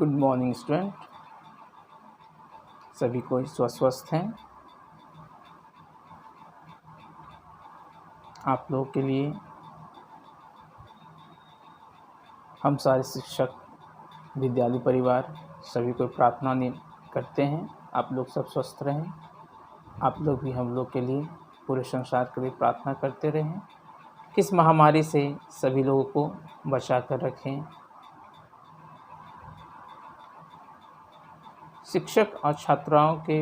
Good morning student, सभी कोई स्वस्थ हैं। आप लोगों के लिए हम सारे शिक्षक, विद्यालय परिवार सभी कोई प्रार्थना करते हैं। आप लोग सब स्वस्थ रहें। आप लोग भी हम लोग के लिए, पूरे संसार के लिए प्रार्थना करते रहें। इस महामारी से सभी लोगों को बचा कर रखें। शिक्षक और छात्राओं के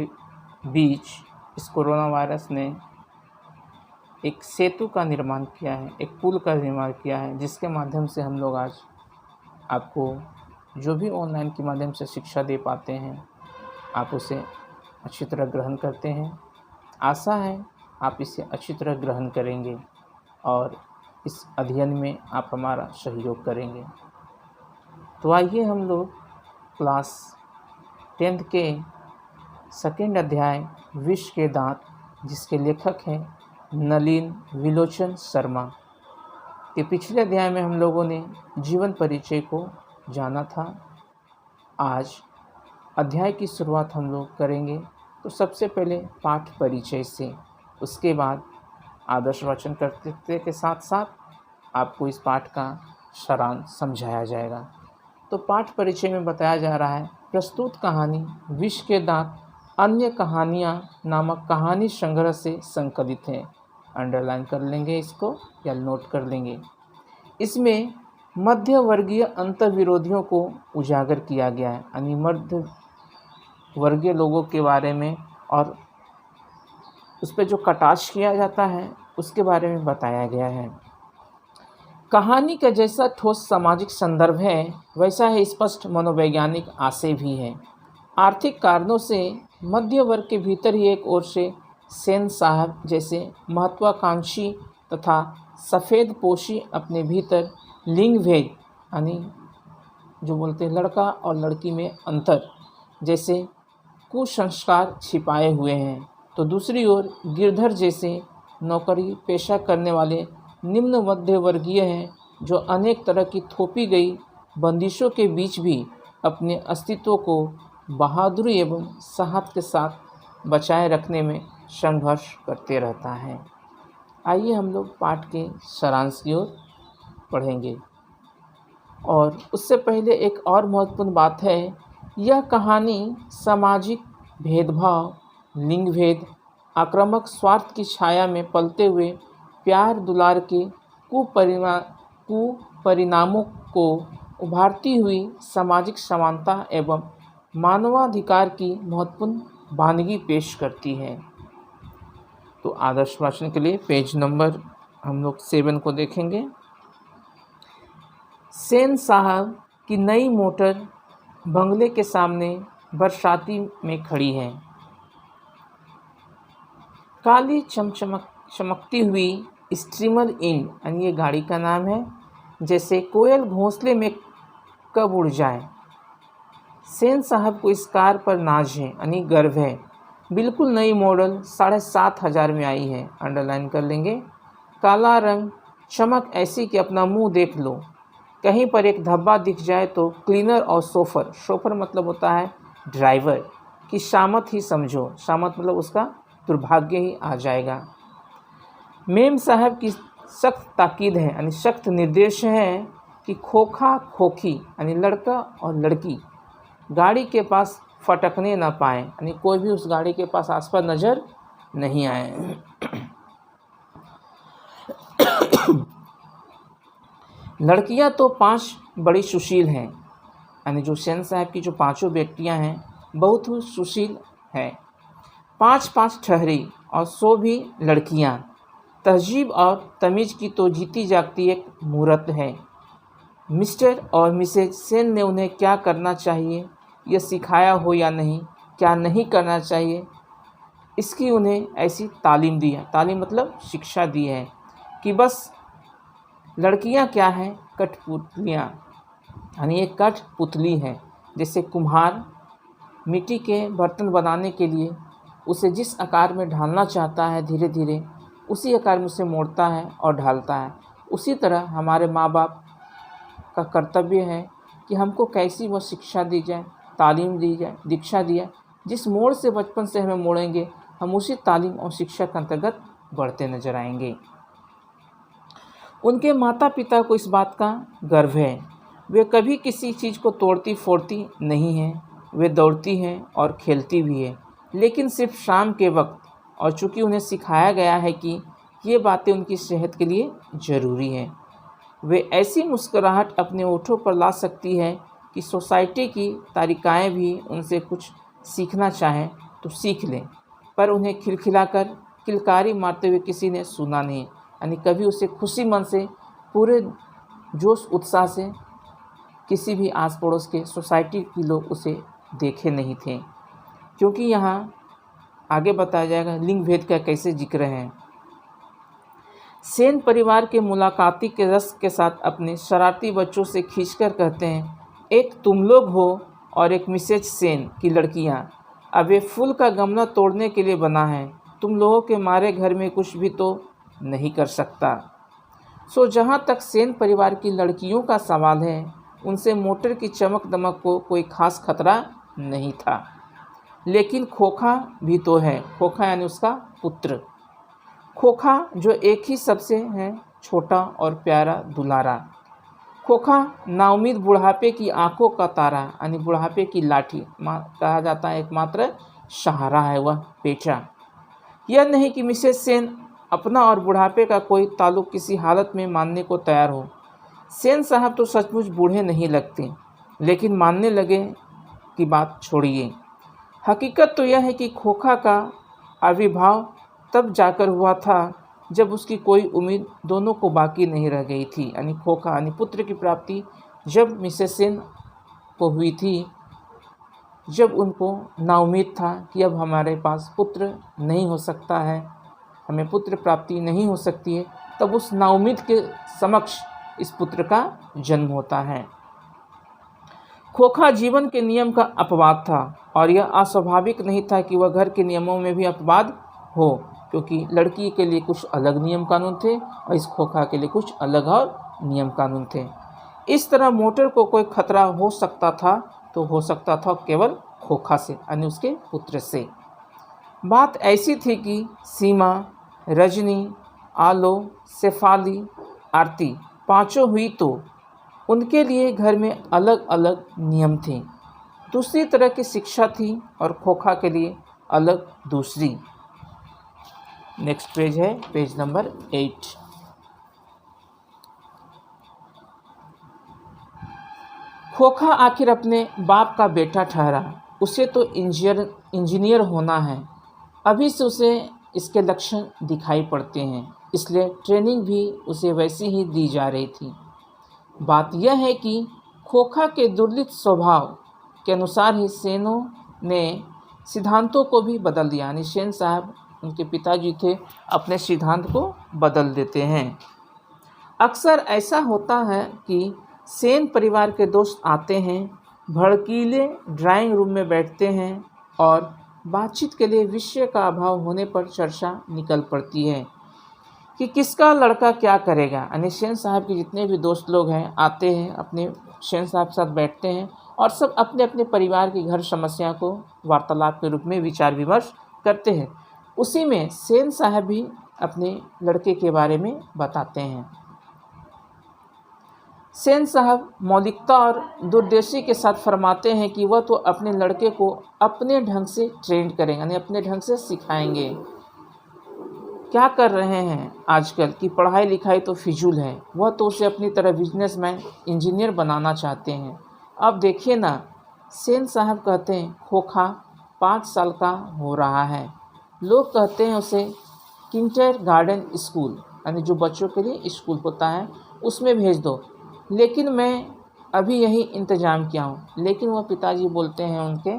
बीच इस कोरोना वायरस ने एक सेतु का निर्माण किया है, एक पुल का निर्माण किया है, जिसके माध्यम से हम लोग आज आपको जो भी ऑनलाइन के माध्यम से शिक्षा दे पाते हैं, आप उसे अच्छी तरह ग्रहण करते हैं। आशा है आप इसे अच्छी तरह ग्रहण करेंगे और इस अध्ययन में आप हमारा सहयोग करेंगे। तो आइए हम लोग क्लास 10th के सेकेंड अध्याय विष के दांत, जिसके लेखक हैं नलिन विलोचन शर्मा, के पिछले अध्याय में हम लोगों ने जीवन परिचय को जाना था। आज अध्याय की शुरुआत हम लोग करेंगे। तो सबसे पहले पाठ परिचय से, उसके बाद आदर्श वाचन करते के साथ साथ आपको इस पाठ का सारांश समझाया जाएगा। तो पाठ परिचय में बताया जा रहा है, प्रस्तुत कहानी विष के दांत अन्य कहानियाँ नामक कहानी संग्रह से संकलित है। अंडरलाइन कर लेंगे इसको या नोट कर लेंगे। इसमें मध्य वर्गीय अंतर्विरोधियों को उजागर किया गया है, यानी मध्य वर्गीय लोगों के बारे में और उस पर जो कटाक्ष किया जाता है उसके बारे में बताया गया है। कहानी का जैसा ठोस सामाजिक संदर्भ है, वैसा ही स्पष्ट मनोवैज्ञानिक आशय भी है। आर्थिक कारणों से मध्य वर्ग के भीतर ही एक ओर से सेन साहब जैसे महत्वाकांक्षी तथा सफ़ेद पोशी अपने भीतर लिंग भेद, यानी जो बोलते हैं लड़का और लड़की में अंतर जैसे कुसंस्कार छिपाए हुए हैं, तो दूसरी ओर गिरधर जैसे नौकरी पेशा करने वाले निम्न मध्य वर्गीय हैं, जो अनेक तरह की थोपी गई बंदिशों के बीच भी अपने अस्तित्व को बहादुरी एवं साहस के साथ बचाए रखने में संघर्ष करते रहता है। आइए हम लोग पाठ के सारांश की ओर पढ़ेंगे। और उससे पहले एक और महत्वपूर्ण बात है, यह कहानी सामाजिक भेदभाव, लिंग भेद, आक्रामक स्वार्थ की छाया में पलते हुए प्यार दुलार के कुपरिणामों को उभारती हुई सामाजिक समानता एवं मानवाधिकार की महत्वपूर्ण वानगी पेश करती है। तो आदर्श वाचन के लिए पेज नंबर हम लोग 7 को देखेंगे। सेन साहब की नई मोटर बंगले के सामने बरसाती में खड़ी है। काली चमकती हुई स्ट्रीमर इन, यानी ये गाड़ी का नाम है, जैसे कोयल घोंसले में कब उड़ जाए। सेन साहब को इस कार पर नाज है, यानी गर्व है। बिल्कुल नई मॉडल 7,500 में आई है। अंडरलाइन कर लेंगे। काला रंग, चमक ऐसी कि अपना मुंह देख लो। कहीं पर एक धब्बा दिख जाए तो क्लीनर और शोफर मतलब होता है ड्राइवर की शामत ही समझो। शामत मतलब उसका दुर्भाग्य ही आ जाएगा। मेम साहब की सख्त ताकीद है, यानी सख्त निर्देश है कि खोखा खोखी, यानी लड़का और लड़की गाड़ी के पास फटकने ना पाए, यानी कोई भी उस गाड़ी के पास आसपास नज़र नहीं आए। लड़कियां तो 5 बड़ी सुशील हैं, यानी जो सेन साहब की जो 5 बेटियां हैं बहुत ही सुशील हैं। 5 ठहरी और 100 भी लड़कियां। तहजीब और तमीज़ की तो जीती जागती एक मूरत है। मिस्टर और मिसेज सेन ने उन्हें क्या करना चाहिए यह सिखाया हो या नहीं, क्या नहीं करना चाहिए इसकी उन्हें ऐसी तालीम दी है। तालीम मतलब शिक्षा दी है कि बस लड़कियां क्या हैं, कठपुतलियाँ, यानी एक कठपुतली है। जैसे कुम्हार मिट्टी के बर्तन बनाने के लिए उसे जिस आकार में ढालना चाहता है, धीरे धीरे उसी आकार में उसे मोड़ता है और ढालता है। उसी तरह हमारे माँ बाप का कर्तव्य है कि हमको कैसी वह शिक्षा दी जाए, तालीम दी जाए, दीक्षा दी जाए। जिस मोड़ से बचपन से हमें मोड़ेंगे, हम उसी तालीम और शिक्षा के अंतर्गत बढ़ते नजर आएंगे। उनके माता पिता को इस बात का गर्व है, वे कभी किसी चीज़ को तोड़ती फोड़ती नहीं हैं, वे दौड़ती हैं और खेलती भी है, लेकिन सिर्फ शाम के वक्त। और चूँकि उन्हें सिखाया गया है कि ये बातें उनकी सेहत के लिए ज़रूरी हैं, वे ऐसी मुस्कुराहट अपने होठों पर ला सकती है कि सोसाइटी की तारिकाएँ भी उनसे कुछ सीखना चाहें तो सीख लें, पर उन्हें खिलखिलाकर किलकारी मारते हुए किसी ने सुना नहीं, यानी कभी उसे खुशी मन से पूरे जोश उत्साह से किसी भी आस पड़ोस के सोसाइटी के लोग उसे देखे नहीं थे। क्योंकि यहाँ आगे बताया जाएगा लिंग भेद का कैसे जिक्र है। सेन परिवार के मुलाकाती के रस के साथ अपने शरारती बच्चों से खींचकर कहते हैं, एक तुम लोग हो और एक मिसेज सेन की लड़कियाँ। अब ये फूल का गमला तोड़ने के लिए बना है, तुम लोगों के मारे घर में कुछ भी तो नहीं कर सकता। जहाँ तक सेन परिवार की लड़कियों का सवाल है, उनसे मोटर की चमक दमक को कोई खास खतरा नहीं था। लेकिन खोखा भी तो है, खोखा यानी उसका पुत्र। खोखा जो एक ही सबसे है, छोटा और प्यारा दुलारा। खोखा नाउमीद बुढ़ापे की आंखों का तारा, यानी बुढ़ापे की लाठी कहा जाता है, एकमात्र सहारा है वह बेटा। यह नहीं कि मिसेस सेन अपना और बुढ़ापे का कोई ताल्लुक किसी हालत में मानने को तैयार हो। सेन साहब तो सचमुच बूढ़े नहीं लगते, लेकिन मानने लगे कि बात छोड़िए। हकीकत तो यह है कि खोखा का आविर्भाव तब जाकर हुआ था जब उसकी कोई उम्मीद दोनों को बाकी नहीं रह गई थी। यानी खोखा यानी पुत्र की प्राप्ति जब मिसेस सेन को हुई थी, जब उनको नाउम्मीद था कि अब हमारे पास पुत्र नहीं हो सकता है, हमें पुत्र प्राप्ति नहीं हो सकती है, तब उस नाउम्मीद के समक्ष इस पुत्र का जन्म होता है। खोखा जीवन के नियम का अपवाद था, और यह अस्वाभाविक नहीं था कि वह घर के नियमों में भी अपवाद हो, क्योंकि लड़की के लिए कुछ अलग नियम कानून थे और इस खोखा के लिए कुछ अलग और नियम कानून थे। इस तरह मोटर को कोई खतरा हो सकता था तो हो सकता था केवल खोखा से, यानी उसके पुत्र से। बात ऐसी थी कि सीमा, रजनी, आलो, शेफाली, आरती पांचों हुई तो उनके लिए घर में अलग अलग नियम थे, दूसरी तरह की शिक्षा थी, और खोखा के लिए अलग दूसरी। नेक्स्ट पेज है पेज नंबर 8। खोखा आखिर अपने बाप का बेटा ठहरा। उसे तो इंजीनियर होना है, अभी से उसे इसके लक्षण दिखाई पड़ते हैं, इसलिए ट्रेनिंग भी उसे वैसी ही दी जा रही थी। बात यह है कि खोखा के दुर्लित स्वभाव के अनुसार ही सेनों ने सिद्धांतों को भी बदल दिया, यानी सेन साहब उनके पिताजी थे, अपने सिद्धांत को बदल देते हैं। अक्सर ऐसा होता है कि सेन परिवार के दोस्त आते हैं, भड़कीले ड्राइंग रूम में बैठते हैं और बातचीत के लिए विषय का अभाव होने पर चर्चा निकल पड़ती है कि किसका लड़का क्या करेगा। यानी सेन साहब के जितने भी दोस्त लोग हैं आते हैं, अपने सेन साहब के साथ बैठते हैं और सब अपने अपने परिवार की घर समस्या को वार्तालाप के रूप में विचार विमर्श करते हैं। उसी में सेन साहब भी अपने लड़के के बारे में बताते हैं। सेन साहब मौलिकता और दूरदर्शी के साथ फरमाते हैं कि वह तो अपने लड़के को अपने ढंग से ट्रेन करेंगे, यानी अपने ढंग से सिखाएंगे। क्या कर रहे हैं आजकल की पढ़ाई लिखाई तो फिजूल है, वह तो उसे अपनी तरह बिजनेसमैन इंजीनियर बनाना चाहते हैं। अब देखिए ना, सेन साहब कहते हैं खोखा 5 साल का हो रहा है, लोग कहते हैं उसे किंडरगार्टन स्कूल, यानी जो बच्चों के लिए स्कूल होता है उसमें भेज दो, लेकिन मैं अभी यही इंतज़ाम किया हूँ। लेकिन वह पिताजी बोलते हैं उनके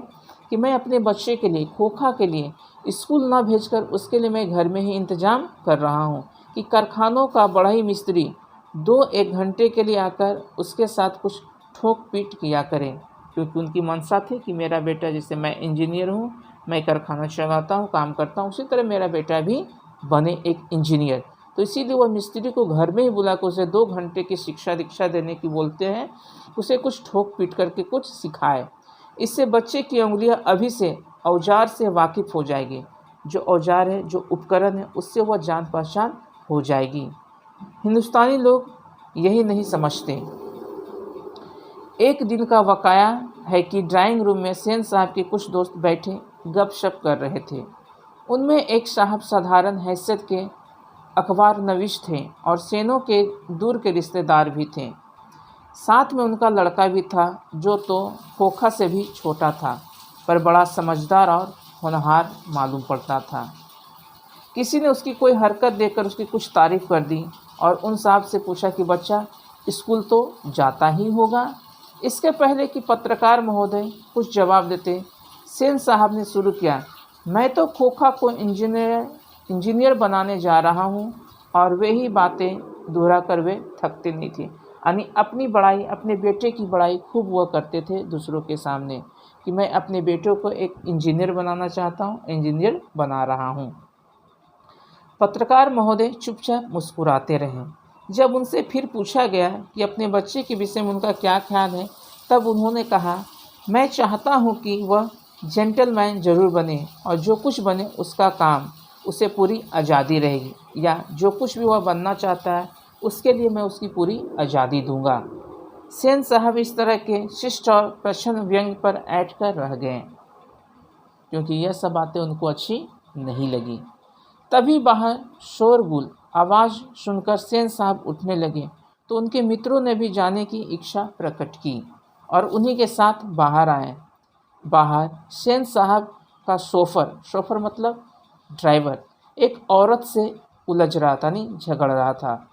कि मैं अपने बच्चे के लिए, खोखा के लिए स्कूल ना भेजकर उसके लिए मैं घर में ही इंतज़ाम कर रहा हूँ कि कारखानों का बढ़ई मिस्त्री 2-1 घंटे के लिए आकर उसके साथ कुछ ठोक पीट किया करें, क्योंकि उनकी मंशा थी कि मेरा बेटा, जैसे मैं इंजीनियर हूँ, मैं कारखाना चलाता हूँ, काम करता हूँ, उसी तरह मेरा बेटा भी बने एक इंजीनियर। तो इसीलिए वह मिस्त्री को घर में ही बुला कर उसे 2 घंटे की शिक्षा दीक्षा देने की बोलते हैं, उसे कुछ ठोक पीट करके कुछ सिखाए। इससे बच्चे की उंगलियां अभी से औजार से वाकिफ़ हो जाएगी। जो औजार है, जो उपकरण है, उससे वह जान पहचान हो जाएगी। हिंदुस्तानी लोग यही नहीं समझते। एक दिन का वकाया है कि ड्राइंग रूम में सेन साहब के कुछ दोस्त बैठे गपशप कर रहे थे। उनमें एक साहब साधारण हैसियत के अखबार नवीश थे और सेनों के दूर के रिश्तेदार भी थे। साथ में उनका लड़का भी था, जो तो खोखा से भी छोटा था, पर बड़ा समझदार और होनहार मालूम पड़ता था। किसी ने उसकी कोई हरकत देखकर उसकी कुछ तारीफ़ कर दी और उन साहब से पूछा कि बच्चा स्कूल तो जाता ही होगा। इसके पहले कि पत्रकार महोदय कुछ जवाब देते, सेन साहब ने शुरू किया, मैं तो खोखा को इंजीनियर बनाने जा रहा हूँ। और वे ही बातें दोहरा कर वे थकते नहीं थे। यानी अपनी बड़ाई, अपने बेटे की बड़ाई खूब वो करते थे दूसरों के सामने कि मैं अपने बेटों को एक इंजीनियर बनाना चाहता हूँ, इंजीनियर बना रहा हूँ। पत्रकार महोदय चुपचाप मुस्कुराते रहे। जब उनसे फिर पूछा गया कि अपने बच्चे के विषय में उनका क्या ख्याल है, तब उन्होंने कहा, मैं चाहता हूँ कि वह जेंटलमैन ज़रूर बने और जो कुछ बने उसका काम, उसे पूरी आज़ादी रहेगी, या जो कुछ भी वह बनना चाहता है उसके लिए मैं उसकी पूरी आज़ादी दूंगा। सेन साहब इस तरह के शिष्ट और प्रच्छन्न व्यंग्य पर ऐंठ कर रह गए, क्योंकि यह सब बातें उनको अच्छी नहीं लगी। तभी बाहर शोरगुल आवाज़ सुनकर सेन साहब उठने लगे, तो उनके मित्रों ने भी जाने की इच्छा प्रकट की और उन्हीं के साथ बाहर आए। बाहर सेन साहब का शोफर मतलब ड्राइवर, एक औरत से उलझ रहा था, नहीं झगड़ रहा था।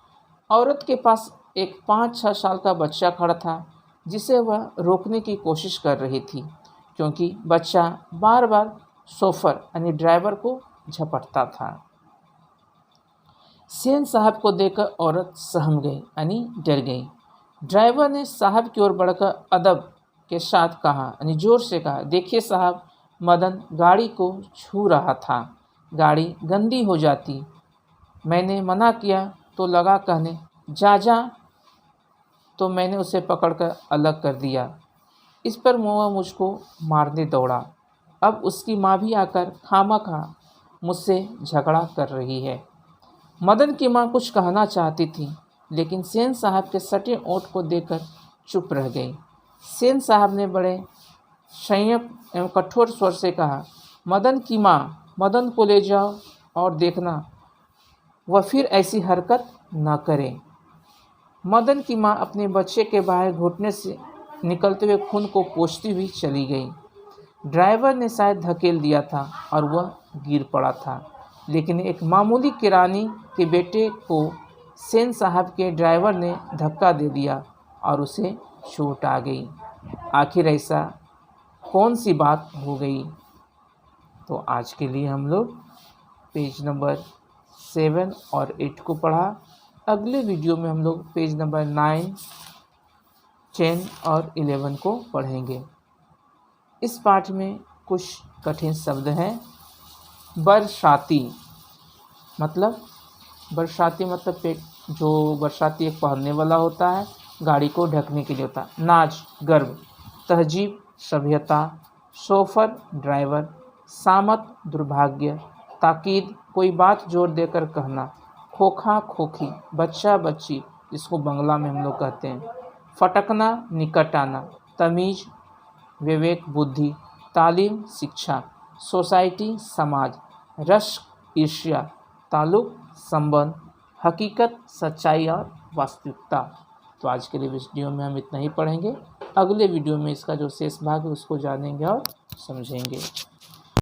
औरत के पास एक 5-6 साल का बच्चा खड़ा था, जिसे वह रोकने की कोशिश कर रही थी, क्योंकि बच्चा बार बार शोफर यानी ड्राइवर को झपटता था। सेन साहब को देखकर औरत सहम गई, यानी डर गई। ड्राइवर ने साहब की ओर बढ़कर अदब के साथ कहा, यानी जोर से कहा, देखिए साहब, मदन गाड़ी को छू रहा था, गाड़ी गंदी हो जाती। मैंने मना किया तो लगा कहने जा, तो मैंने उसे पकड़कर अलग कर दिया। इस पर वह मुझको मारने दौड़ा। अब उसकी माँ भी आकर खामखा मुझसे झगड़ा कर रही है। मदन की माँ कुछ कहना चाहती थी, लेकिन सेन साहब के सटे ओंठ को देखकर चुप रह गई। सेन साहब ने बड़े संयम एवं कठोर स्वर से कहा, मदन की माँ, मदन को ले जाओ और देखना वह फिर ऐसी हरकत न करे। मदन की माँ अपने बच्चे के बाहर घुटने से निकलते हुए खून को पोंछती हुई चली गई। ड्राइवर ने शायद धकेल दिया था और वह गिर पड़ा था, लेकिन एक मामूली किरानी के बेटे को सेन साहब के ड्राइवर ने धक्का दे दिया और उसे चोट आ गई। आखिर ऐसा कौन सी बात हो गई? तो आज के लिए हम लोग पेज नंबर 7 और 8 को पढ़ा। अगले वीडियो में हम लोग पेज नंबर 9, 10 और 11 को पढ़ेंगे। इस पाठ में कुछ कठिन शब्द हैं। बरसाती मतलब पेट, जो बरसाती एक पहनने वाला होता है, गाड़ी को ढकने के लिए होता है। नाज गर्व, तहजीब सभ्यता, शोफर ड्राइवर, सामत दुर्भाग्य, ताकीद कोई बात जोर देकर कहना, खोखा खोखी बच्चा बच्ची जिसको बंगला में हम लोग कहते हैं, फटकना निकट आना, तमीज़ विवेक बुद्धि, तालीम शिक्षा, सोसाइटी समाज, रश्क ईर्ष्या, ताल्लुक संबंध, हकीकत सच्चाई और वास्तविकता। तो आज के लिए वीडियो में हम इतना ही पढ़ेंगे। अगले वीडियो में इसका जो शेष भाग है उसको जानेंगे और समझेंगे।